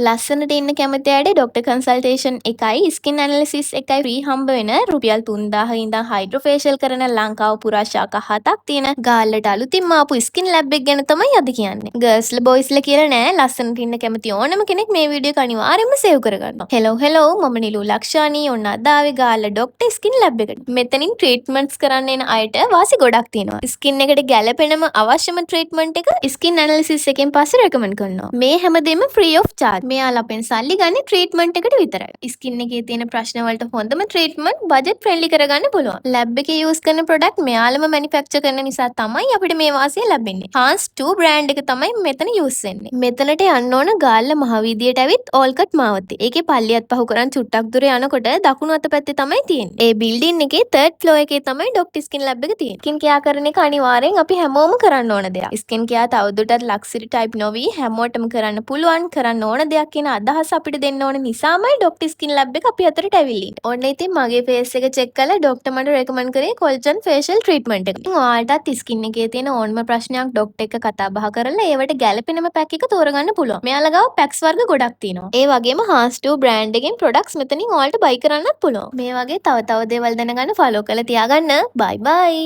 ලස්සනට ඉන්න කැමති අයට ඩොක්ටර් කන්සල්ටේෂන් එකයි ස්කින් ඇනලිසිස් එකයි ෆ්‍රී හම්බ වෙන රුපියල් 3000 ඉඳන් හයිඩ්‍රොෆේෂල් කරන ලංකාව පුරා ශාඛා 7ක් තියෙන ගාල්ලට අලුතින්ම ආපු ස්කින් ලැබ් එක ගැන තමයි අද කියන්නේ. ගර්ල්ස්ලා බොයිස්ලා කියලා නෑ, ලස්සනට ඉන්න කැමති ඕනම කෙනෙක් මේ වීඩියෝ එක අනිවාර්යයෙන්ම සේව් කරගන්න. හෙලෝ මම නිලු ලක්ෂානි. ඔන්න අද ආවේ ගාල්ල ඩොක්ටර් ස්කින් ලැබ් එකට. මෙතනින් ට්‍රීට්මන්ට්ස් කරන්න එන අයට වාසි ගොඩක් තියෙනවා. ස්කින් එකට ගැළපෙනම අවශ්‍යම ට්‍රීට්මන්ට් එක ස්කින් ඇනලිසිස් එකෙන් පස්සේ රෙකමන්ඩ් කරනවා. මේ හැමදේම ෆ්‍රී ඔෆ් චාර්ජ්. මෙයාලා අපෙන් සල්ලි ගන්නේ ට්‍රීට්මන්ට් එකට විතරයි. ස්කින් එකේ තියෙන ප්‍රශ්න වලට හොඳම ට්‍රීට්මන්ට් බජට් ෆ්‍රෙන්ඩ්ලි කරගන්න පුළුවන්. ලැබ් එකේ යූස් කරන ප්‍රොඩක්ට් මෙයාලම මැනුෆැක්චර් කරන නිසා තමයි අපිට මේ වාසිය ලැබෙන්නේ. Hans 2 බ්‍රෑන්ඩ් එක තමයි මෙතන යූස් වෙන්නේ. මෙතනට යන්න ඕන ගාල්ල මහවීදියට ඇවිත් ඕල්කට් මාවතේ. ඒකේ පල්ලියත් පහු කරන් චුට්ටක් දුර යනකොට දකුණු අත පැත්තේ තමයි තියෙන්නේ. ඒ බිල්ඩින් එකේ 3rd ෆ්ලෝර් එකේ තමයි ඩොක්ටර් ස්කින් ලැබ් එක තියෙන්නේ. ස්කින් කෙයා කරන එක අනිවාර්යෙන් අපි හැමෝම කරන්න ඕන දෙයක්. ස්කින් කෙයා තවදුරටත් ලක්සරි ටයිප් නොවි හැමෝටම කරන්න පුළුවන් කරන්න ඕන දෙයක් කියන අදහස අපිට දෙන්න ඕන නිසාමයි ඩොක්ටර් ස්කින් ලැබ් එක අපි අතරට ඇවිල්ලා ඉන්නේ. ඔන්න ඉතින් මගේ ෆේස් එක චෙක් කරලා ඩොක්ටර් මට රෙකමන්ඩ් කරේ කොල්ජන් ෆේෂල් ට්‍රීට්මන්ට් එක. ඉතින් ඔයාලටත් ස්කින් එකේ තියෙන ඕනම ප්‍රශ්නයක් ඩොක්ටර් එක්ක කතා බහ කරලා ඒවට ගැළපෙනම පැක් එක තෝරගන්න පුළුවන්. මෙයාලා ගාව පැක්ස් වර්ග ගොඩක් තියෙනවා. ඒ වගේම Hans 2 බ්‍රෑන්ඩ් එකෙන් ප්‍රොඩක්ට්ස් මෙතනින් ඔයාලට බයි කරන්නත් පුළුවන්. මේ වගේ තව දේවල් දැනගන්න ෆලෝ කරලා තියාගන්න. බයි බයි.